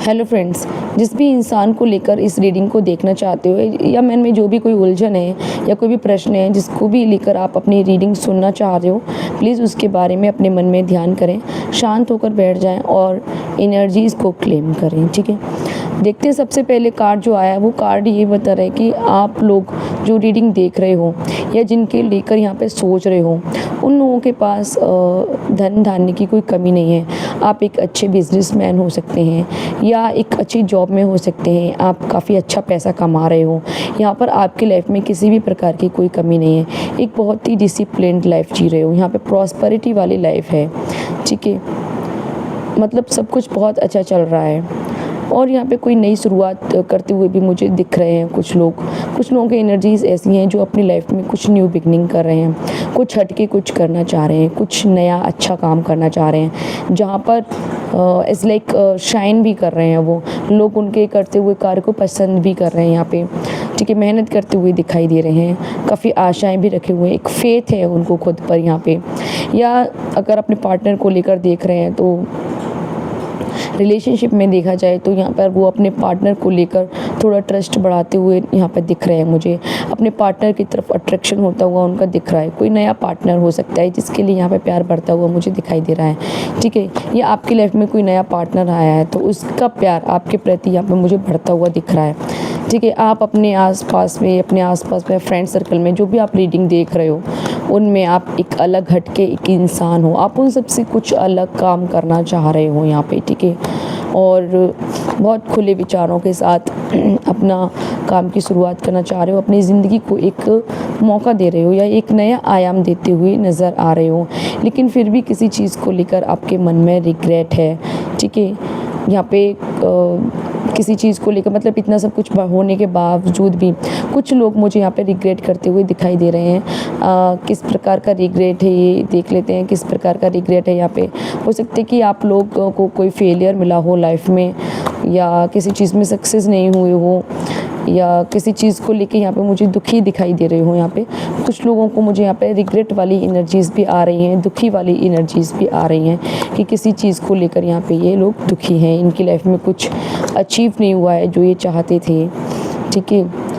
Hello friends, जिस भी इंसान को लेकर इस रीडिंग को देखना चाहते हो या मन में जो भी कोई उलझन है या कोई भी प्रश्न है जिसको भी लेकर आप अपनी रीडिंग सुनना चाह रहे हो, प्लीज़ उसके बारे में अपने मन में ध्यान करें, शांत होकर बैठ जाएं और एनर्जीज़ को क्लेम करें। ठीक है, देखते हैं सबसे पहले कार्ड जो आया है वो कार्ड ये बता रहा है कि आप लोग जो रीडिंग देख रहे हो या जिनके लेकर यहाँ पे सोच रहे हो, उन लोगों के पास धन धान्य की कोई कमी नहीं है। आप एक अच्छे बिजनेसमैन हो सकते हैं या एक अच्छी जॉब में हो सकते हैं, आप काफ़ी अच्छा पैसा कमा रहे हो। यहाँ पर आपकी लाइफ में किसी भी प्रकार की कोई कमी नहीं है, एक बहुत ही डिसिप्लिन्ड लाइफ जी रहे हो। यहाँ पे प्रॉस्पेरिटी वाली लाइफ है। ठीक है, मतलब सब कुछ बहुत अच्छा चल रहा है और यहाँ पे कोई नई शुरुआत करते हुए भी मुझे दिख रहे हैं कुछ लोगों की एनर्जीज ऐसी हैं जो अपनी लाइफ में कुछ न्यू बिगनिंग कर रहे हैं, कुछ हटके कुछ करना चाह रहे हैं, कुछ नया अच्छा काम करना चाह रहे हैं, जहाँ पर इट्स लाइक शाइन भी कर रहे हैं। वो लोग उनके करते हुए कार्य को पसंद भी कर रहे हैं यहाँ पे। ठीक है, मेहनत करते हुए दिखाई दे रहे हैं, काफ़ी आशाएँ भी रखे हुए हैं, एक फेथ है उनको खुद पर यहाँ पे। या अगर अपने पार्टनर को लेकर देख रहे हैं तो रिलेशनशिप में देखा जाए तो यहाँ पर वो अपने पार्टनर को लेकर थोड़ा ट्रस्ट बढ़ाते हुए यहाँ पर दिख रहे हैं। मुझे अपने पार्टनर की तरफ अट्रैक्शन होता हुआ उनका दिख रहा है। कोई नया पार्टनर हो सकता है जिसके लिए यहाँ पे प्यार बढ़ता हुआ मुझे दिखाई दे रहा है। ठीक है, या आपकी लाइफ में कोई नया पार्टनर आया है तो उसका प्यार आपके प्रति यहाँ पर मुझे बढ़ता हुआ दिख रहा है। ठीक है, आप अपने आसपास में फ्रेंड सर्कल में जो भी आप रीडिंग देख रहे हो उनमें आप एक अलग हटके एक इंसान हो, आप उन सबसे कुछ अलग काम करना चाह रहे हो यहाँ पे। ठीक है, और बहुत खुले विचारों के साथ अपना काम की शुरुआत करना चाह रहे हो, अपनी ज़िंदगी को एक मौका दे रहे हो या एक नया आयाम देते हुए नज़र आ रहे हो, लेकिन फिर भी किसी चीज़ को लेकर आपके मन में रिग्रेट है। ठीक है, यहाँ पे किसी चीज़ को लेकर मतलब इतना सब कुछ होने के बावजूद भी कुछ लोग मुझे यहाँ पे रिग्रेट करते हुए दिखाई दे रहे हैं। किस प्रकार का रिग्रेट है ये देख लेते हैं। किस प्रकार का रिग्रेट है, यहाँ पे हो सकता है कि आप लोगों को कोई फेलियर मिला हो लाइफ में या किसी चीज़ में सक्सेस नहीं हुए हो या किसी चीज़ को लेके यहाँ पे मुझे दुखी दिखाई दे रहे हो। यहाँ पे कुछ लोगों को मुझे यहाँ पे रिग्रेट वाली एनर्जीज़ भी आ रही हैं, दुखी वाली एनर्जीज़ भी आ रही हैं कि किसी चीज़ को लेकर यहाँ पे ये लोग दुखी हैं, इनकी लाइफ में कुछ अचीव नहीं हुआ है जो ये चाहते थे। ठीक है,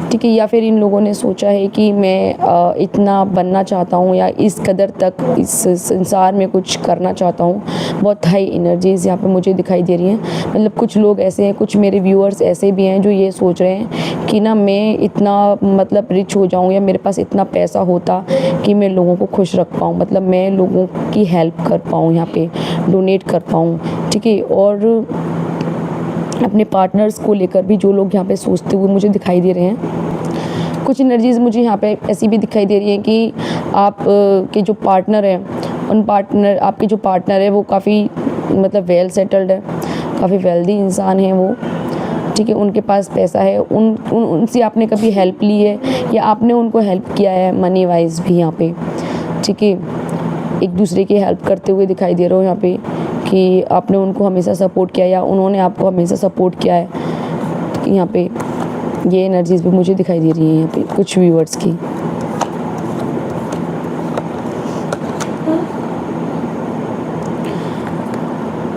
ठीक है, या फिर इन लोगों ने सोचा है कि मैं इतना बनना चाहता हूँ या इस कदर तक इस संसार में कुछ करना चाहता हूँ। बहुत हाई एनर्जीज़ यहाँ पे मुझे दिखाई दे रही हैं। मतलब कुछ लोग ऐसे हैं, कुछ मेरे व्यूअर्स ऐसे भी हैं जो ये सोच रहे हैं कि ना मैं इतना मतलब रिच हो जाऊँ या मेरे पास इतना पैसा होता कि मैं लोगों को खुश रख पाऊँ, मतलब मैं लोगों की हेल्प कर पाऊँ, यहाँ पे डोनेट कर पाऊँ। ठीक है, और अपने पार्टनर्स को लेकर भी जो लोग यहाँ पे सोचते हुए मुझे दिखाई दे रहे हैं। कुछ एनर्जीज़ मुझे यहाँ पे ऐसी भी दिखाई दे रही है कि आप के जो पार्टनर हैं आपके जो पार्टनर है वो काफ़ी मतलब वेल सेटल्ड है, काफ़ी वेल्दी इंसान है वो। ठीक है, उनके पास पैसा है, उनसे आपने कभी हेल्प ली है या आपने उनको हेल्प किया है मनी वाइज भी यहाँ पे। ठीक है, एक दूसरे की हेल्प करते हुए दिखाई दे रहे हो यहाँ पे कि आपने उनको हमेशा सपोर्ट किया या उन्होंने आपको हमेशा सपोर्ट किया है। तो यहाँ पे ये एनर्जीज़ भी मुझे दिखाई दे रही है यहाँ पे कुछ व्यूअर्स की।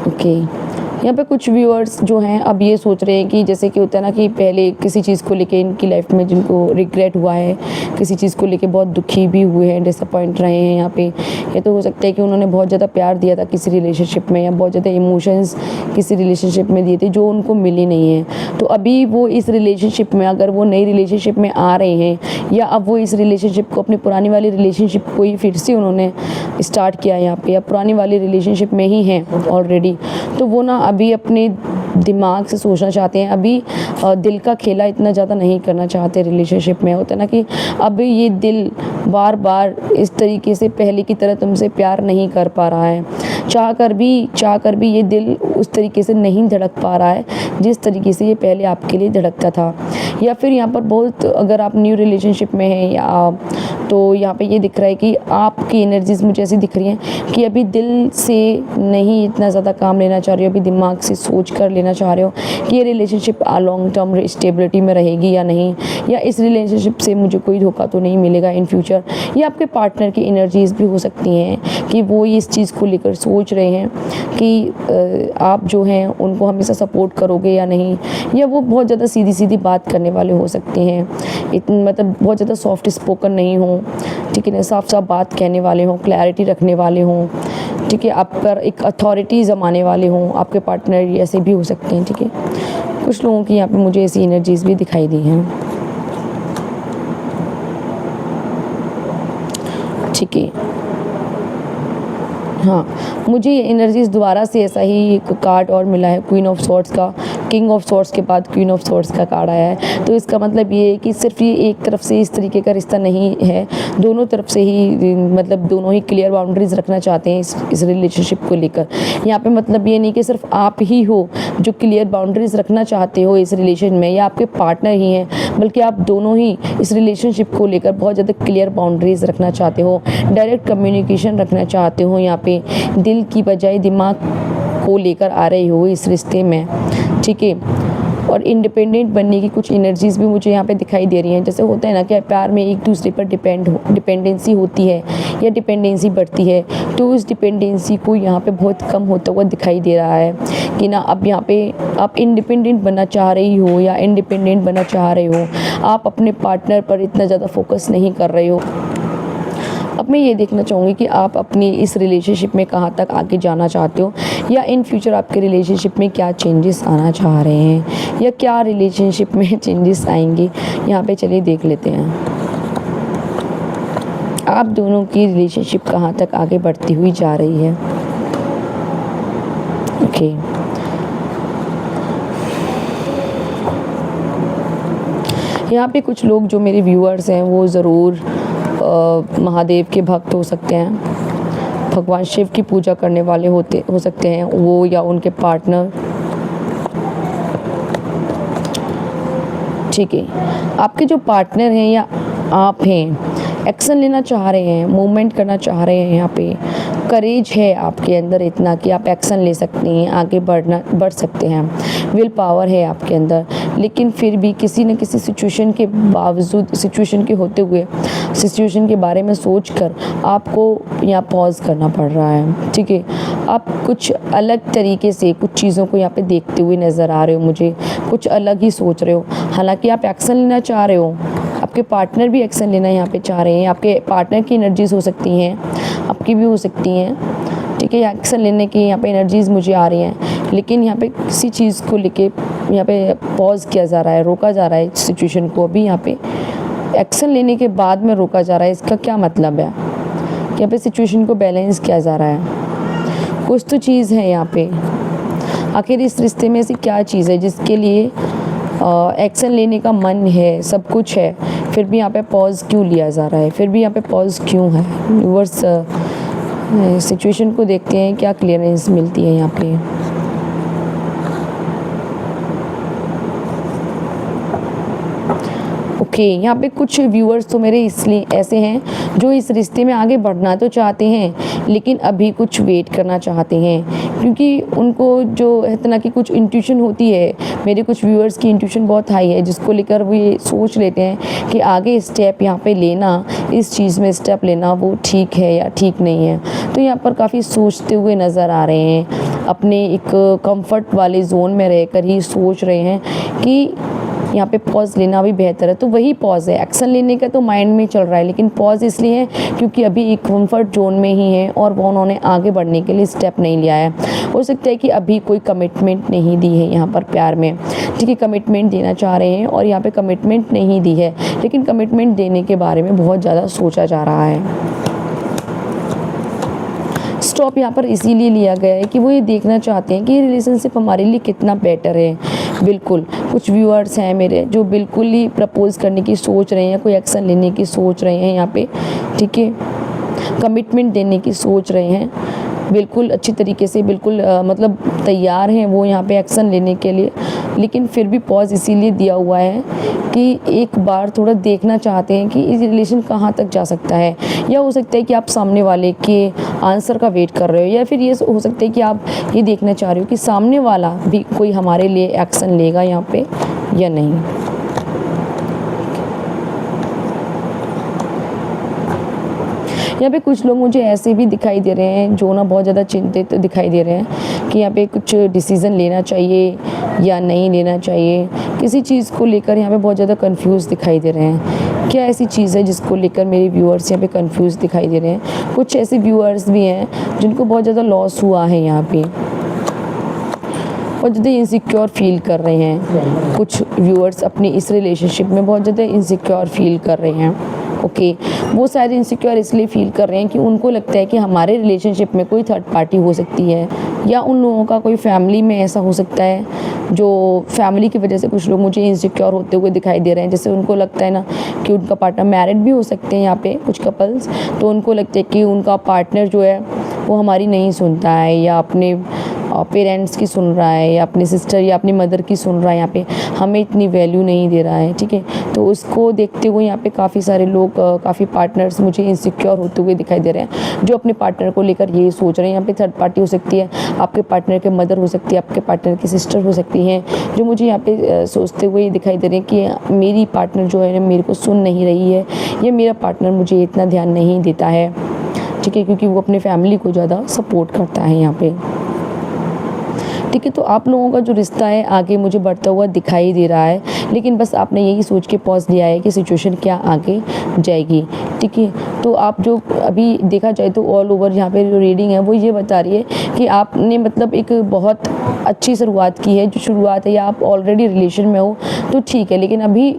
ओके, यहाँ पे कुछ व्यूअर्स जो हैं अब ये सोच रहे हैं कि जैसे कि होता है ना कि पहले किसी चीज़ को लेके इनकी लाइफ में जिनको रिग्रेट हुआ है, किसी चीज़ को लेके बहुत दुखी भी हुए हैं, डिसअपॉइंट रहे हैं यहाँ पे। ये तो हो सकता है कि उन्होंने बहुत ज़्यादा प्यार दिया था किसी रिलेशनशिप में या बहुत ज़्यादा इमोशंस किसी रिलेशनशिप में दिए थे जो उनको मिली नहीं है। तो अभी वो इस रिलेशनशिप में, अगर वो नई रिलेशनशिप में आ रहे हैं या अब वो इस रिलेशनशिप को, अपनी पुरानी वाली रिलेशनशिप को ही फिर से उन्होंने स्टार्ट किया यहाँ पे या पुरानी वाली रिलेशनशिप में ही हैं ऑलरेडी, तो वो ना अभी अपने दिमाग से सोचना चाहते हैं। अभी दिल का खेला इतना ज़्यादा नहीं करना चाहते रिलेशनशिप में। होता है ना कि अब ये दिल बार बार इस तरीके से पहले की तरह तुमसे प्यार नहीं कर पा रहा है। चाह कर भी ये दिल उस तरीके से नहीं धड़क पा रहा है जिस तरीके से ये पहले आपके लिए धड़कता था। या फिर यहाँ पर बहुत, अगर आप न्यू रिलेशनशिप में हैं या तो यहाँ पे ये दिख रहा है कि आपकी एनर्जीज मुझे ऐसी दिख रही हैं कि अभी दिल से नहीं इतना ज़्यादा काम लेना चाह रहे हो, अभी दिमाग से सोच कर लेना चाह रहे हो कि ये रिलेशनशिप लॉन्ग टर्म स्टेबिलिटी में रहेगी या नहीं, या इस रिलेशनशिप से मुझे कोई धोखा तो नहीं मिलेगा इन फ्यूचर। या आपके पार्टनर की एनर्जीज भी हो सकती हैं कि वो इस चीज़ को लेकर सोच रहे हैं कि आप जो हैं उनको हमेशा सपोर्ट करोगे या नहीं, या वो बहुत ज़्यादा सीधी सीधी बात करने वाले हो सकते हैं, मतलब बहुत ज़्यादा सॉफ्ट स्पोकन नहीं हो, ठीक है ना, साफ साफ बात कहने वाले हों, क्लैरिटी रखने वाले हों, ठीक है, आप पर एक अथॉरिटी जमाने वाले हों आपके पार्टनर, ऐसे भी हो सकते हैं, ठीक है। कुछ लोगों की यहाँ पे मुझे ऐसी एनर्जीज भी दिखाई दी हैं, ठीक है। हाँ, मुझे ये एनर्जीज़ दोबारा से ऐसा ही एक कार्ड और मिला है, क्वीन ऑफ सॉर्ड्स का। किंग ऑफ सॉर्ड्स के बाद क्वीन ऑफ सॉर्ड्स का कार्ड आया है, तो इसका मतलब ये है कि सिर्फ ये एक तरफ से इस तरीके का रिश्ता नहीं है, दोनों तरफ से ही, मतलब दोनों ही क्लियर बाउंड्रीज रखना चाहते हैं इस रिलेशनशिप को लेकर। यहाँ पे मतलब ये नहीं कि सिर्फ आप ही हो जो क्लियर बाउंड्रीज रखना चाहते हो इस रिलेशन में, या आपके पार्टनर ही हैं, बल्कि आप दोनों ही इस रिलेशनशिप को लेकर बहुत ज़्यादा क्लियर बाउंड्रीज रखना चाहते हो, डायरेक्ट कम्युनिकेशन रखना चाहते हो, यहाँ पे दिल की बजाय दिमाग को लेकर आ रहे हो इस रिश्ते में, ठीक है। और इंडिपेंडेंट बनने की कुछ एनर्जीज़ भी मुझे यहाँ पे दिखाई दे रही हैं। जैसे होता है ना कि प्यार में एक दूसरे पर डिपेंडेंसी होती है या डिपेंडेंसी बढ़ती है, तो उस डिपेंडेंसी को यहाँ पे बहुत कम होता हुआ दिखाई दे रहा है कि ना अब यहाँ पे आप इंडिपेंडेंट बनना चाह रही हो या इंडिपेंडेंट बनना चाह रहे हो, आप अपने पार्टनर पर इतना ज़्यादा फोकस नहीं कर रहे हो। अब मैं ये देखना चाहूँगी कि आप अपनी इस रिलेशनशिप में कहाँ तक आगे जाना चाहते हो, या इन फ्यूचर आपके रिलेशनशिप में क्या चेंजेस आना चाह रहे हैं, या क्या रिलेशनशिप में चेंजेस आएंगे। यहाँ पे चलिए देख लेते हैं आप दोनों की रिलेशनशिप कहाँ तक आगे बढ़ती हुई जा रही है। ओके, यहाँ पे कुछ लोग जो मेरे व्यूअर्स हैं वो ज़रूर महादेव के भक्त हो सकते हैं, भगवान शिव की पूजा करने वाले हो सकते हैं वो, या उनके पार्टनर, ठीक है। आपके जो पार्टनर हैं या आप हैं, एक्शन लेना चाह रहे हैं, मूवमेंट करना चाह रहे हैं, यहाँ पे करेज है आपके अंदर इतना कि आप एक्शन ले सकते हैं, आगे बढ़ सकते हैं, विल पावर है आपके अंदर, लेकिन फिर भी किसी न किसी सिचुएशन के बावजूद, सिचुएशन के होते हुए, सिचुएशन के बारे में सोचकर आपको यहाँ पॉज करना पड़ रहा है, ठीक है। आप कुछ अलग तरीके से कुछ चीज़ों को यहाँ पे देखते हुए नज़र आ रहे हो, मुझे कुछ अलग ही सोच रहे हो। हालांकि आप एक्शन लेना चाह रहे हो, आपके पार्टनर भी एक्शन लेना यहाँ पे चाह रहे हैं, आपके पार्टनर की एनर्जीज हो सकती हैं, आपकी भी हो सकती हैं, ठीक है। एक्शन लेने की यहाँ पे एनर्जीज मुझे आ रही हैं, लेकिन यहाँ पे किसी चीज़ को लेके यहाँ पे पॉज किया जा रहा है, रोका जा रहा है सिचुएशन को। अभी यहाँ पे एक्शन लेने के बाद में रोका जा रहा है, इसका क्या मतलब है कि यहाँ पे सिचुएशन को बैलेंस किया जा रहा है। कुछ तो चीज़ है यहाँ पे, आखिर इस रिश्ते में ऐसी क्या चीज़ है जिसके लिए एक्शन लेने का मन है, सब कुछ है, फिर भी यहाँ पे पॉज क्यों लिया जा रहा है, फिर भी यहाँ पे पॉज क्यों है। व्यूअर्स, सिचुएशन को देखते हैं क्या क्लियरेंस मिलती है यहाँ पे। ओके, यहाँ पे कुछ व्यूअर्स तो मेरे इसलिए ऐसे हैं जो इस रिश्ते में आगे बढ़ना तो चाहते हैं, लेकिन अभी कुछ वेट करना चाहते हैं, क्योंकि उनको जो इतना की कुछ इंट्यूशन होती है। मेरे कुछ व्यूअर्स की इंट्यूशन बहुत हाई है, जिसको लेकर वो ये सोच लेते हैं कि आगे स्टेप यहाँ पे लेना, इस चीज़ में स्टेप लेना वो ठीक है या ठीक नहीं है। तो यहाँ पर काफ़ी सोचते हुए नज़र आ रहे हैं, अपने एक कंफर्ट वाले जोन में रहकर ही सोच रहे हैं कि यहाँ पे पॉज लेना भी बेहतर है। तो वही पॉज है, एक्शन लेने का तो माइंड में चल रहा है, लेकिन पॉज इसलिए है क्योंकि अभी एक कंफर्ट जोन में ही है और वो उन्होंने आगे बढ़ने के लिए स्टेप नहीं लिया है। हो सकता है कि अभी कोई कमिटमेंट नहीं दी है यहाँ पर प्यार में, ठीक है। कमिटमेंट देना चाह रहे हैं और यहाँ पे कमिटमेंट नहीं दी है, लेकिन कमिटमेंट देने के बारे में बहुत ज़्यादा सोचा जा रहा है। स्टॉप यहाँ पर इसीलिए लिया गया है कि वो ये देखना चाहते हैं कि ये रिलेशनशिप हमारे लिए कितना बेटर है। बिल्कुल, कुछ व्यूअर्स हैं मेरे जो बिल्कुल ही प्रपोज करने की सोच रहे हैं, कोई एक्शन लेने की सोच रहे हैं यहाँ पे, ठीक है, कमिटमेंट देने की सोच रहे हैं, बिल्कुल अच्छी तरीके से, बिल्कुल मतलब तैयार हैं वो यहाँ पे एक्शन लेने के लिए, लेकिन फिर भी पॉज़ इसीलिए दिया हुआ है कि एक बार थोड़ा देखना चाहते हैं कि ये रिलेशन कहाँ तक जा सकता है। या हो सकता है कि आप सामने वाले के आंसर का वेट कर रहे हो, या फिर ये हो सकता है कि आप ये देखना चाह रहे हो कि सामने वाला भी कोई हमारे लिए एक्शन लेगा यहाँ पे या नहीं। यहाँ पे कुछ लोग मुझे ऐसे भी दिखाई दे रहे हैं जो ना बहुत ज़्यादा चिंतित दिखाई दे रहे हैं कि यहाँ पे कुछ डिसीज़न लेना चाहिए या नहीं लेना चाहिए। किसी चीज़ को लेकर यहाँ पे बहुत ज़्यादा कंफ्यूज दिखाई दे रहे हैं। क्या ऐसी चीज़ है जिसको लेकर मेरे व्यूअर्स यहाँ पे कंफ्यूज दिखाई दे रहे हैं। कुछ ऐसे व्यूअर्स भी हैं जिनको बहुत ज़्यादा लॉस हुआ है यहाँ पे, बहुत ज़्यादा इनसिक्योर फील कर रहे हैं। कुछ व्यूअर्स अपनी इस रिलेशनशिप में बहुत ज़्यादा इनसिक्योर फील कर रहे हैं। ओके, वो शायद इनसिक्योर इसलिए फील कर रहे हैं कि उनको लगता है कि हमारे रिलेशनशिप में कोई थर्ड पार्टी हो सकती है, या उन लोगों का कोई फैमिली में ऐसा हो सकता है जो फैमिली की वजह से कुछ लोग मुझे इनसिक्योर होते हुए दिखाई दे रहे हैं। जैसे उनको लगता है ना कि उनका पार्टनर मैरिड भी हो सकते हैं यहाँ पे कुछ कपल्स, तो उनको लगता है कि उनका पार्टनर जो है वो हमारी नहीं सुनता है, या अपने पेरेंट्स की सुन रहा है, या अपनी सिस्टर या अपनी मदर की सुन रहा है, यहाँ पे हमें इतनी वैल्यू नहीं दे रहा है। ठीक है, तो उसको देखते हुए यहाँ पे काफ़ी सारे लोग, काफ़ी पार्टनर्स मुझे इनसिक्योर होते हुए दिखाई दे रहे हैं, जो अपने पार्टनर को लेकर ये सोच रहे हैं। यहाँ पे थर्ड पार्टी हो सकती है, आपके पार्टनर के मदर हो सकती है, आपके पार्टनर की सिस्टर हो सकती हैं, जो मुझे यहाँ पे सोचते हुए दिखाई दे रहे हैं कि मेरी पार्टनर जो है मेरे को सुन नहीं रही है, या मेरा पार्टनर मुझे इतना ध्यान नहीं देता है। ठीक है, क्योंकि वो अपने फैमिली को ज़्यादा सपोर्ट करता है यहाँ पे। ठीक है, तो आप लोगों का जो रिश्ता है आगे मुझे बढ़ता हुआ दिखाई दे रहा है, लेकिन बस आपने यही सोच के पॉज लिया है कि सिचुएशन क्या आगे जाएगी। ठीक है, तो आप जो अभी देखा जाए तो ऑल ओवर यहाँ पे जो रीडिंग है वो ये बता रही है कि आपने मतलब एक बहुत अच्छी शुरुआत की है। जो शुरुआत है, या आप ऑलरेडी रिलेशन में हो तो ठीक है, लेकिन अभी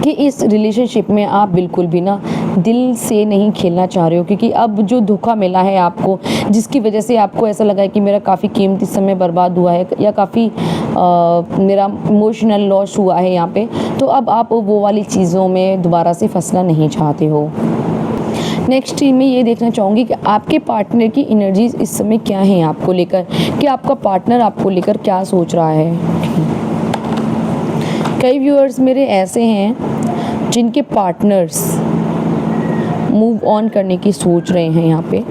कि इस रिलेशनशिप में आप बिल्कुल भी ना दिल से नहीं खेलना चाह रहे हो, क्योंकि अब जो धोखा मिला है आपको, जिसकी वजह से आपको ऐसा लगा है कि मेरा काफ़ी कीमती समय बर्बाद हुआ है, या काफ़ी मेरा इमोशनल लॉस हुआ है यहाँ पे, तो अब आप वो वाली चीज़ों में दोबारा से फंसना नहीं चाहते हो। नेक्स्ट मैं ये देखना चाहूँगी कि आपके पार्टनर की एनर्जीज इस समय क्या हैं आपको लेकर, कि आपका पार्टनर आपको लेकर क्या सोच रहा है। कई व्यूअर्स मेरे ऐसे हैं जिनके पार्टनर्स मूव ऑन करने की सोच रहे हैं यहाँ पे।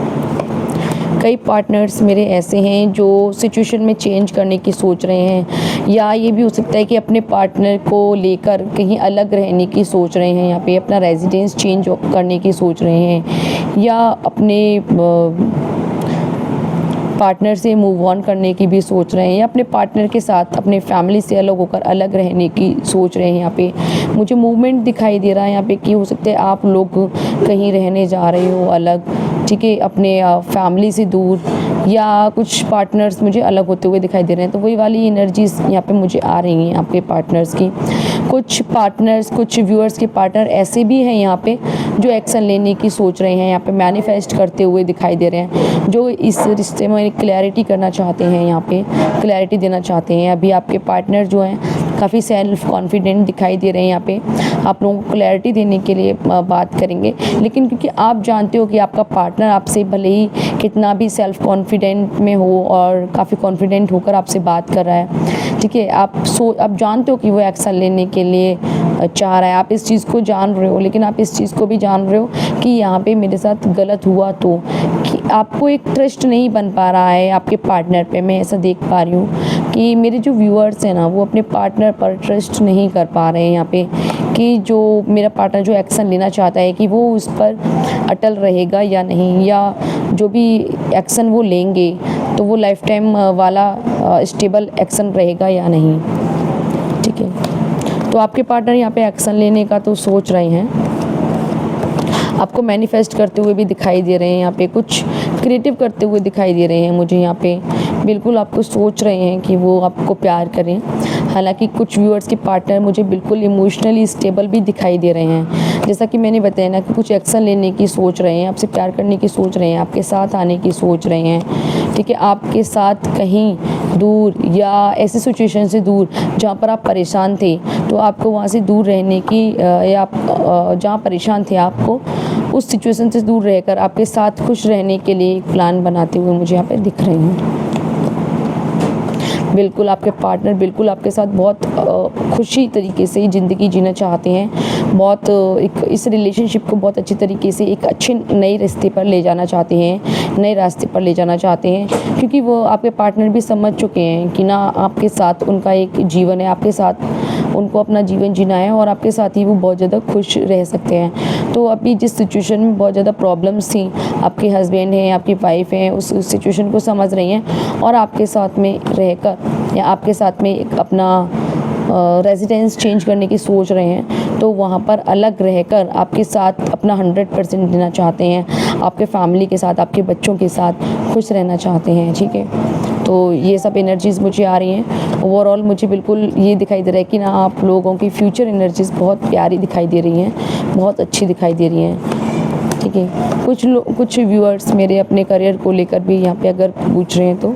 कई पार्टनर्स मेरे ऐसे हैं जो सिचुएशन में चेंज करने की सोच रहे हैं, या ये भी हो सकता है कि अपने पार्टनर को लेकर कहीं अलग रहने की सोच रहे हैं, यहाँ पे अपना रेजिडेंस चेंज करने की सोच रहे हैं, या अपने पार्टनर से मूव ऑन करने की भी सोच रहे हैं, या अपने पार्टनर के साथ अपने फैमिली से अलग होकर अलग रहने की सोच रहे हैं। यहाँ पे मुझे मूवमेंट दिखाई दे रहा है यहाँ पे कि हो सकता है आप लोग कहीं रहने जा रहे हो अलग, ठीक है, अपने फैमिली से दूर, या कुछ पार्टनर्स मुझे अलग होते हुए दिखाई दे रहे हैं। तो वही वाली एनर्जीज यहाँ पे मुझे आ रही हैं आपके पार्टनर्स की। कुछ पार्टनर्स, कुछ व्यूअर्स के पार्टनर ऐसे भी हैं यहाँ पे जो एक्शन लेने की सोच रहे हैं, यहाँ पे मैनिफेस्ट करते हुए दिखाई दे रहे हैं, जो इस रिश्ते में क्लैरिटी करना चाहते हैं, यहाँ पे क्लैरिटी देना चाहते हैं। अभी आपके पार्टनर जो हैं काफ़ी सेल्फ कॉन्फिडेंट दिखाई दे रहे हैं, यहाँ पे आप लोगों को क्लैरिटी देने के लिए बात करेंगे, लेकिन क्योंकि आप जानते हो कि आपका पार्टनर आपसे भले ही कितना भी सेल्फ कॉन्फिडेंट में हो और काफ़ी कॉन्फिडेंट होकर आपसे बात कर रहा है, ठीक है, आप जानते हो कि वो एक्शन लेने के लिए चाह रहा है, आप इस चीज़ को जान रहे हो, लेकिन आप इस चीज़ को भी जान रहे हो कि यहाँ पे मेरे साथ गलत हुआ, तो कि आपको एक ट्रस्ट नहीं बन पा रहा है आपके पार्टनर पे। मैं ऐसा देख पा रही हूँ कि मेरे जो व्यूअर्स हैं ना वो अपने पार्टनर पर ट्रस्ट नहीं कर पा रहे हैं यहाँ पे, कि जो मेरा पार्टनर जो एक्शन लेना चाहता है कि वो उस पर अटल रहेगा या नहीं, या जो भी एक्शन वो लेंगे तो वो लाइफ टाइम वाला स्टेबल एक्शन रहेगा या नहीं। ठीक है, तो आपके पार्टनर यहाँ पे एक्शन लेने का तो सोच रहे हैं, आपको मैनिफेस्ट करते हुए भी दिखाई दे रहे हैं, यहाँ पे कुछ क्रिएटिव करते हुए दिखाई दे रहे हैं मुझे यहाँ पे। बिल्कुल आपको सोच रहे हैं कि वो आपको प्यार करें। हालांकि कुछ व्यूअर्स के पार्टनर मुझे बिल्कुल इमोशनली स्टेबल भी दिखाई दे रहे हैं, जैसा कि मैंने बताया ना कि कुछ एक्शन लेने की सोच रहे हैं, आपसे प्यार करने की सोच रहे हैं, आपके साथ आने की सोच रहे हैं, ठीक है, आपके साथ कहीं दूर या ऐसी सिचुएशन से दूर जहाँ पर आप परेशान थे, तो आपको वहाँ से दूर रहने की, या आप जहाँ परेशान थे आपको उस सिचुएशन से दूर रहकर आपके साथ खुश रहने के लिए एक प्लान बनाते हुए मुझे यहाँ पे दिख रहे हैं। बिल्कुल आपके पार्टनर बिल्कुल आपके साथ बहुत खुशी तरीके से ज़िंदगी जीना चाहते हैं। बहुत एक इस रिलेशनशिप को बहुत अच्छी तरीके से एक अच्छे नए रास्ते पर ले जाना चाहते हैं, नए रास्ते पर ले जाना चाहते हैं, क्योंकि वो आपके पार्टनर भी समझ चुके हैं कि ना आपके साथ उनका एक जीवन है, आपके साथ उनको अपना जीवन जीना है और आपके साथ ही वो बहुत ज़्यादा खुश रह सकते हैं। तो अभी जिस सिचुएशन में बहुत ज़्यादा प्रॉब्लम्स थी, आपके हस्बैंड हैं, आपकी वाइफ हैं, उस सिचुएशन को समझ रही हैं और आपके साथ में रहकर या आपके साथ में एक अपना रेजिडेंस चेंज करने की सोच रहे हैं। तो वहाँ पर अलग रहकर आपके साथ अपना 100% देना चाहते हैं, आपके फैमिली के साथ, आपके बच्चों के साथ खुश रहना चाहते हैं। ठीक है, तो ये सब एनर्जीज़ मुझे आ रही हैं। ओवरऑल मुझे बिल्कुल ये दिखाई दे रहा है कि ना आप लोगों की फ्यूचर एनर्जीज़ बहुत प्यारी दिखाई दे रही हैं, बहुत अच्छी दिखाई दे रही हैं। ठीक है, कुछ व्यूअर्स मेरे अपने करियर को लेकर भी यहाँ पे अगर पूछ रहे हैं तो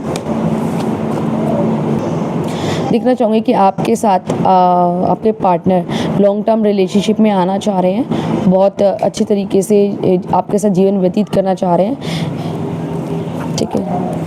देखना चाहूँगी कि आपके साथ आपके पार्टनर लॉन्ग टर्म रिलेशनशिप में आना चाह रहे हैं, बहुत अच्छी तरीके से आपके साथ जीवन व्यतीत करना चाह रहे हैं। ठीक है,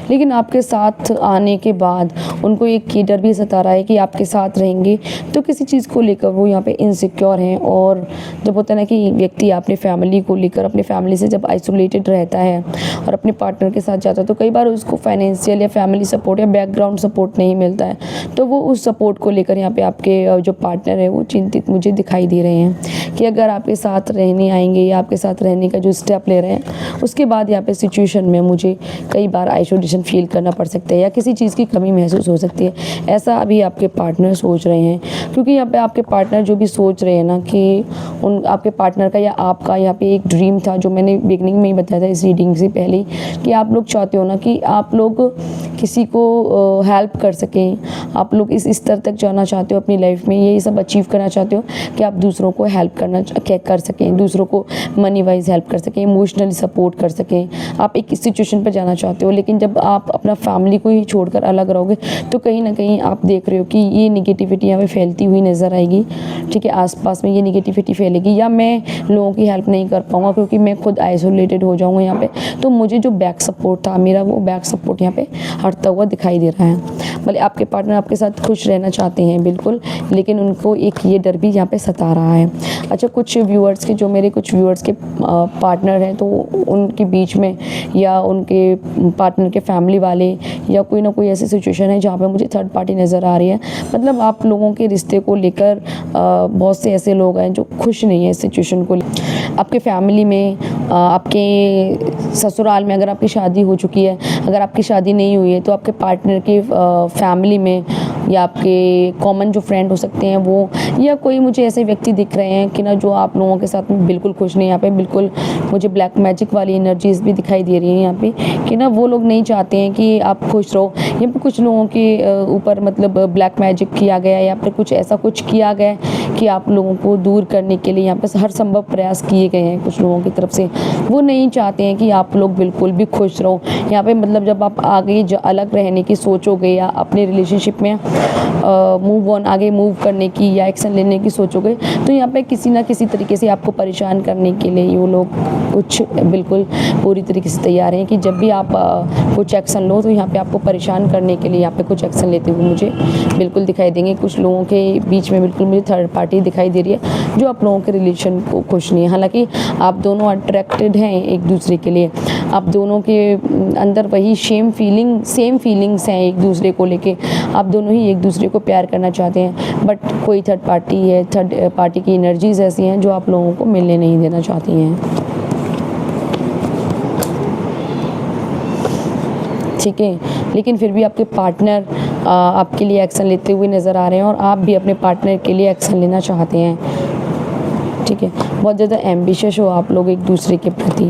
लेकिन आपके साथ आने के बाद उनको एक ये डर भी सता रहा है कि आपके साथ रहेंगे तो किसी चीज़ को लेकर वो यहाँ पे इनसिक्योर हैं। और जब होता है ना कि व्यक्ति अपने फैमिली को लेकर, अपने फैमिली से जब आइसोलेटेड रहता है और अपने पार्टनर के साथ जाता है तो कई बार उसको फाइनेंशियल या फैमिली सपोर्ट या बैकग्राउंड सपोर्ट नहीं मिलता है, तो वो उस सपोर्ट को लेकर यहाँ पे आपके जो पार्टनर है वो चिंतित मुझे दिखाई दे रहे हैं कि अगर आपके साथ रहने आएंगे या आपके साथ रहने का जो स्टेप ले रहे हैं उसके बाद यहाँ पे सिचुएशन में मुझे कई बार आइसोलेशन फील करना पड़ सकता है या किसी चीज़ की कमी महसूस हो सकती है, ऐसा अभी आपके पार्टनर सोच रहे हैं। क्योंकि यहाँ पे आपके पार्टनर जो भी सोच रहे हैं ना कि उन आपके पार्टनर का या आपका यहाँ पे एक ड्रीम था, जो मैंने बिगनिंग में ही बताया था इस रीडिंग से पहले, कि आप लोग चाहते हो ना कि आप लोग किसी को हेल्प कर सकें, आप लोग इस स्तर तक जाना चाहते हो अपनी लाइफ में, ये सब अचीव करना चाहते हो कि आप दूसरों को हेल्प कर सकें, दूसरों को मनी वाइज हेल्प कर सकें, इमोशनली सपोर्ट कर सकें। आप एक सिचुएशन पर जाना चाहते हो, लेकिन जब आप अपना फैमिली को ही छोड़कर अलग रहोगे तो कहीं ना कहीं आप देख रहे हो कि ये निगेटिविटी यहाँ पे फैलती हुई नज़र आएगी। ठीक है, आसपास में ये निगेटिविटी फैलेगी या मैं लोगों की हेल्प नहीं कर पाऊँगा क्योंकि मैं खुद आइसोलेटेड हो जाऊँगा यहाँ पे, तो मुझे जो बैक सपोर्ट था मेरा, वो बैक सपोर्ट यहाँ पे हटता हुआ दिखाई दे रहा है। भले आपके पार्टनर आपके साथ खुश रहना चाहते हैं बिल्कुल, लेकिन उनको एक ये डर भी यहाँ पे सता रहा है। अच्छा, कुछ व्यूअर्स के, जो मेरे कुछ व्यूअर्स के पार्टनर हैं, तो उनके बीच में या उनके पार्टनर के फैमिली वाले या कोई ना कोई ऐसी सिचुएशन है जहाँ पे मुझे थर्ड पार्टी नज़र आ रही है। मतलब आप लोगों के रिश्ते को लेकर बहुत से ऐसे लोग हैं जो खुश नहीं है इस सिचुएशन को। आपके फैमिली में, आपके ससुराल में अगर आपकी शादी हो चुकी है, अगर आपकी शादी नहीं हुई है तो आपके पार्टनर की फैमिली में या आपके कॉमन जो फ्रेंड हो सकते हैं वो, या कोई मुझे ऐसे व्यक्ति दिख रहे हैं कि ना जो आप लोगों के साथ में बिल्कुल खुश नहीं। यहाँ पे बिल्कुल मुझे ब्लैक मैजिक वाली एनर्जीज भी दिखाई दे रही हैं यहाँ पे कि ना वो लोग नहीं चाहते हैं कि आप खुश रहो। यहाँ पे कुछ लोगों के ऊपर मतलब ब्लैक मैजिक किया गया है या फिर कुछ ऐसा कुछ किया गया है कि आप लोगों को दूर करने के लिए यहाँ पे हर संभव प्रयास किए गए हैं कुछ लोगों की तरफ से। वो नहीं चाहते हैं कि आप लोग बिल्कुल भी खुश रहो। यहाँ पे मतलब जब आप आगे अलग रहने की सोचोगे या अपने रिलेशनशिप में मूव ऑन, आगे मूव करने की या एक्शन लेने की सोचोगे, तो यहाँ पे किसी ना किसी तरीके से आपको परेशान करने के लिए ये लोग कुछ बिल्कुल पूरी तरीके से तैयार हैं कि जब भी आप कुछ एक्शन लो तो यहाँ पे आपको परेशान करने के लिए यहाँ पे कुछ एक्शन लेते हुए मुझे बिल्कुल दिखाई देंगे। कुछ लोगों के बीच में बिल्कुल मुझे थर्ड पार्टी दिखाई दे रही है जो आप लोगों के रिलेशन को खुश नहीं है। हालांकि आप दोनों अट्रैक्टेड हैं एक दूसरे के लिए, आप दोनों के अंदर वही सेम फीलिंग्स हैं एक दूसरे को लेके, आप दोनों ही एक दूसरे को प्यार करना चाहते हैं, बट कोई थर्ड पार्टी है, थर्ड पार्टी की एनर्जीज ऐसी हैं जो आप लोगों को मिलने नहीं देना चाहती हैं। ठीक है, लेकिन फिर भी आपके पार्टनर आपके लिए एक्शन लेते हुए नज़र आ रहे हैं और आप भी अपने पार्टनर के लिए एक्शन लेना चाहते हैं। ठीक है, बहुत ज़्यादा एम्बिशियस हो आप लोग एक दूसरे के प्रति,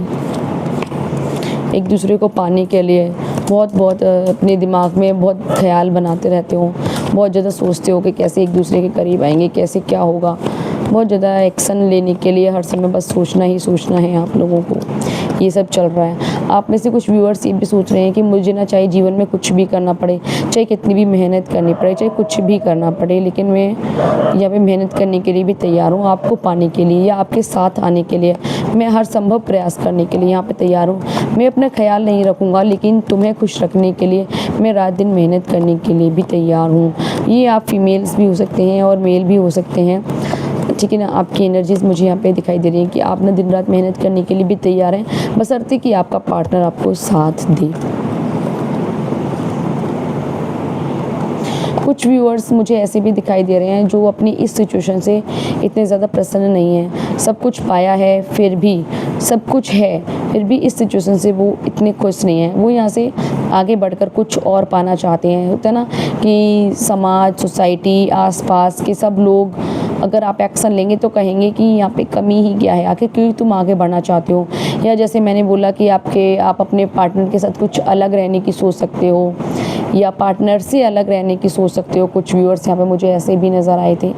एक दूसरे को पाने के लिए बहुत अपने दिमाग में बहुत ख्याल बनाते रहते हो, बहुत ज़्यादा सोचते हो कि कैसे एक दूसरे के करीब आएंगे, कैसे क्या होगा। बहुत ज़्यादा एक्शन लेने के लिए हर समय बस सोचना ही सोचना है आप लोगों को, ये सब चल रहा है। आप में से कुछ व्यूअर्स ये भी सोच रहे हैं कि मुझे ना चाहे जीवन में कुछ भी करना पड़े, चाहे कितनी भी मेहनत करनी पड़े, चाहे कुछ भी करना पड़े, लेकिन मैं यहाँ पे मेहनत करने के लिए भी तैयार हूँ। आपको पाने के लिए या आपके साथ आने के लिए मैं हर संभव प्रयास करने के लिए यहाँ पे तैयार हूँ। मैं अपना ख्याल नहीं रखूँगा, लेकिन तुम्हें खुश रखने के लिए मैं रात दिन मेहनत करने के लिए भी तैयार हूँ। ये आप फीमेल्स भी हो सकते हैं और मेल भी हो सकते हैं, ठीक है ना। आपकी एनर्जीज मुझे यहाँ पे दिखाई दे रही है कि आप ना दिन रात मेहनत करने के लिए भी तैयार हैं, बशर्ते कि आपका पार्टनर आपको साथ दे। कुछ व्यूअर्स मुझे ऐसे भी दिखाई दे रहे हैं जो अपनी इस सिचुएशन से इतने ज़्यादा प्रसन्न नहीं हैं। सब कुछ पाया है, फिर भी सब कुछ है, फिर भी इस सिचुएशन से वो इतने खुश नहीं हैं। वो यहाँ से आगे बढ़कर कुछ और पाना चाहते हैं। होता है ना कि समाज, सोसाइटी, आसपास के सब लोग अगर आप एक्शन लेंगे तो कहेंगे कि यहाँ पे कमी ही क्या है, आखिर क्यों तुम आगे बढ़ना चाहते हो। या जैसे मैंने बोला कि आप अपने पार्टनर के साथ कुछ अलग रहने की सोच सकते हो या पार्टनर से अलग रहने की सोच सकते हो। कुछ व्यूअर्स यहाँ पे मुझे ऐसे भी नज़र आए थे,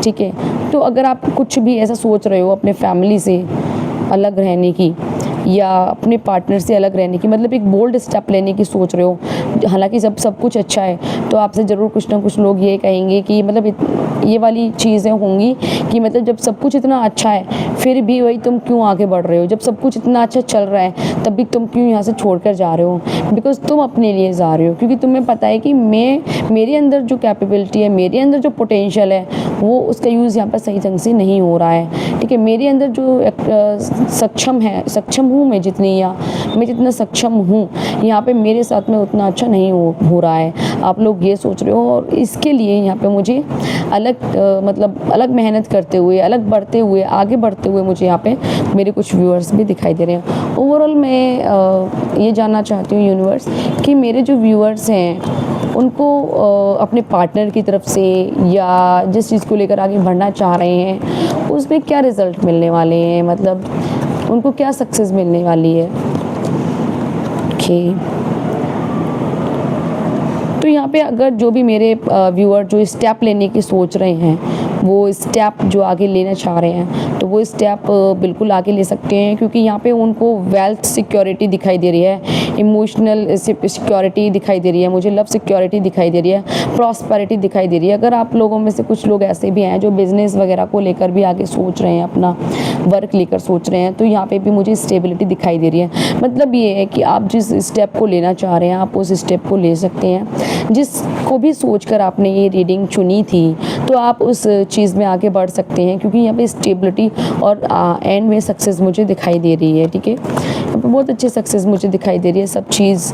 ठीक है। तो अगर आप कुछ भी ऐसा सोच रहे हो अपने फैमिली से अलग रहने की या अपने पार्टनर से अलग रहने की, मतलब एक बोल्ड स्टेप लेने की सोच रहे हो, हालांकि जब सब कुछ अच्छा है तो आपसे ज़रूर कुछ ना कुछ लोग ये कहेंगे कि मतलब ये वाली चीज़ें होंगी कि मतलब जब सब कुछ इतना अच्छा है फिर भी वही तुम क्यों आगे बढ़ रहे हो, जब सब कुछ इतना अच्छा चल रहा है तब भी तुम क्यों यहाँ से छोड़कर जा रहे हो। बिकॉज तुम अपने लिए जा रहे हो, क्योंकि तुम्हें पता है कि मेरे अंदर जो कैपेबिलिटी है, मेरे अंदर जो पोटेंशियल है वो उसका यूज़ यहाँ पर सही ढंग से नहीं हो रहा है, ठीक है। मेरे अंदर जो सक्षम हूँ मैं जितनी, या मैं जितना सक्षम हूँ यहाँ पे मेरे साथ में उतना अच्छा नहीं हो रहा है। आप लोग ये सोच रहे हो और इसके लिए यहाँ पे मुझे अलग मेहनत करते हुए, अलग बढ़ते हुए, आगे बढ़ते हुए मुझे यहाँ पे मेरे कुछ व्यूअर्स भी दिखाई दे रहे हैं। ओवरऑल मैं ये जानना चाहती हूँ यूनिवर्स कि मेरे जो व्यूअर्स हैं उनको अपने पार्टनर की तरफ से या जिस चीज़ को लेकर आगे बढ़ना चाह रहे हैं उसमें क्या रिज़ल्ट मिलने वाले हैं, मतलब उनको क्या सक्सेस मिलने वाली है। ओके, तो यहाँ पे अगर जो भी मेरे व्यूअर जो स्टेप लेने की सोच रहे हैं, वो स्टेप जो आगे लेना चाह रहे हैं, तो वो स्टेप बिल्कुल आगे ले सकते हैं, क्योंकि यहाँ पे उनको वेल्थ सिक्योरिटी दिखाई दे रही है, इमोशनल सिक्योरिटी दिखाई दे रही है, मुझे लव सिक्योरिटी दिखाई दे रही है, प्रॉस्पेरिटी दिखाई दे रही है। अगर आप लोगों में से कुछ लोग ऐसे भी हैं जो बिज़नेस वगैरह को लेकर भी आगे सोच रहे हैं, अपना वर्क लेकर सोच रहे हैं, तो यहाँ पे भी मुझे स्टेबिलिटी दिखाई दे रही है। मतलब ये है कि आप जिस स्टेप को लेना चाह रहे हैं आप उस स्टेप को ले सकते हैं। जिसको भी सोचकर आपने ये रीडिंग चुनी थी तो आप उस चीज़ में आगे बढ़ सकते हैं, क्योंकि यहाँ पे स्टेबिलिटी और एंड में सक्सेस मुझे दिखाई दे रही है, ठीक है। यहाँ पे बहुत अच्छी सक्सेस मुझे दिखाई दे रही है, सब चीज़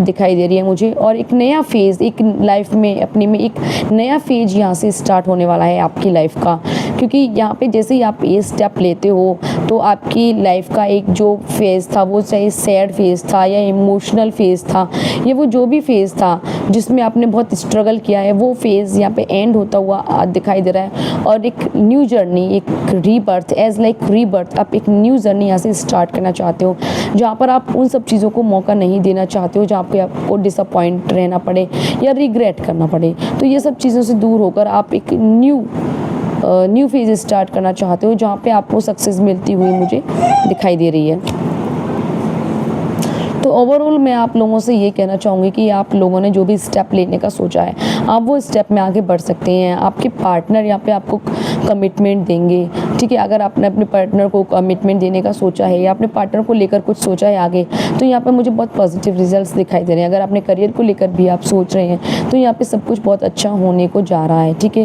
दिखाई दे रही है मुझे। और एक नया फेज़, एक लाइफ में अपने में एक नया फेज यहाँ से स्टार्ट होने वाला है आपकी लाइफ का, क्योंकि यहाँ पे जैसे ही आप ये स्टेप लेते हो तो आपकी लाइफ का एक जो फेज़ था, वो चाहे सैड फेज़ था या इमोशनल फेज़ था, या वो जो भी फेज़ था जिसमें आपने बहुत स्ट्रगल किया है, वो फेज़ यहाँ पे एंड होता हुआ दिखाई दे रहा है। और एक न्यू जर्नी, एक रीबर्थ, एज लाइक रीबर्थ, आप एक न्यू जर्नी यहाँ से स्टार्ट करना चाहते हो, जहाँ पर आप उन सब चीज़ों को मौका नहीं देना चाहते हो जहाँ पे आपको डिसअपॉइंट रहना पड़े या रिग्रेट करना पड़े। तो ये सब चीज़ों से दूर होकर आप एक न्यू फेज़ स्टार्ट करना चाहते हो, जहाँ पे आपको सक्सेस मिलती हुई मुझे दिखाई दे रही है। तो ओवरऑल मैं आप लोगों से ये कहना चाहूँगी कि आप लोगों ने जो भी स्टेप लेने का सोचा है आप वो स्टेप में आगे बढ़ सकते हैं। आपके पार्टनर यहाँ पे आपको कमिटमेंट देंगे, ठीक है। अगर आपने अपने पार्टनर को कमिटमेंट देने का सोचा है या अपने पार्टनर को लेकर कुछ सोचा है आगे, तो यहाँ पे मुझे बहुत पॉजिटिव रिजल्ट्स दिखाई दे रहे हैं। अगर अपने करियर को लेकर भी आप सोच रहे हैं तो यहाँ पे सब कुछ बहुत अच्छा होने को जा रहा है, ठीक है।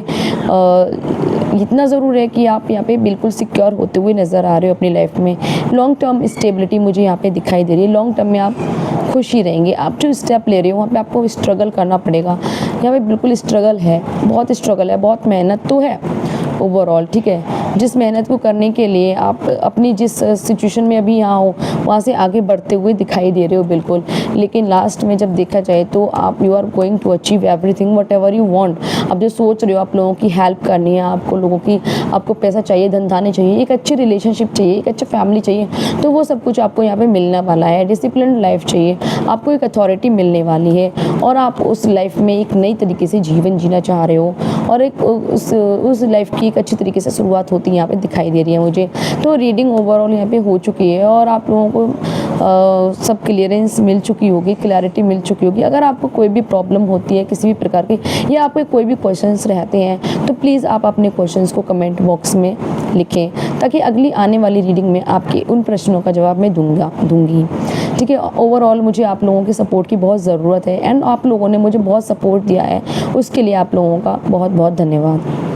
इतना ज़रूर है कि आप यहाँ पे बिल्कुल सिक्योर होते हुए नज़र आ रहे हो अपनी लाइफ में। लॉन्ग टर्म स्टेबिलिटी मुझे यहाँ पे दिखाई दे रही है। लॉन्ग टर्म में आप खुश ही रहेंगे। आप जो स्टेप ले रहे हो वहाँ पे आपको स्ट्रगल करना पड़ेगा। यहाँ पे बिल्कुल स्ट्रगल है, बहुत स्ट्रगल है, बहुत मेहनत तो है ओवरऑल, ठीक है। जिस मेहनत को करने के लिए आप अपनी जिस सिचुएशन में अभी यहाँ हो वहाँ से आगे बढ़ते हुए दिखाई दे रहे हो बिल्कुल, लेकिन लास्ट में जब देखा जाए तो आप you are going to achieve everything whatever you want. आप जो सोच रहे हो, आप लोगों की हेल्प करनी है, आपको पैसा चाहिए, धंधाने चाहिए, एक अच्छी रिलेशनशिप चाहिए, एक अच्छा फैमिली चाहिए, तो वो सब कुछ आपको यहाँ पे मिलने वाला है। डिसिप्लिन लाइफ चाहिए, आपको एक अथॉरिटी मिलने वाली है और आप उस लाइफ में एक नई तरीके से जीवन जीना चाह रहे हो और एक उस लाइफ की एक अच्छी तरीके से शुरुआत होती है यहाँ पे दिखाई दे रही है मुझे। तो रीडिंग ओवरऑल यहाँ पे हो चुकी है और आप लोगों को सब क्लियरेंस मिल चुकी होगी, क्लैरिटी मिल चुकी होगी। अगर आपको कोई भी प्रॉब्लम होती है किसी भी प्रकार की, या आपके कोई भी क्वेश्चंस रहते हैं, तो प्लीज़ आप अपने क्वेश्चंस को कमेंट बॉक्स में लिखें, ताकि अगली आने वाली रीडिंग में आपके उन प्रश्नों का जवाब मैं दूंगी। ठीक है, ओवरऑल मुझे आप लोगों की सपोर्ट की बहुत ज़रूरत है, एंड आप लोगों ने मुझे बहुत सपोर्ट दिया है, उसके लिए आप लोगों का बहुत बहुत धन्यवाद।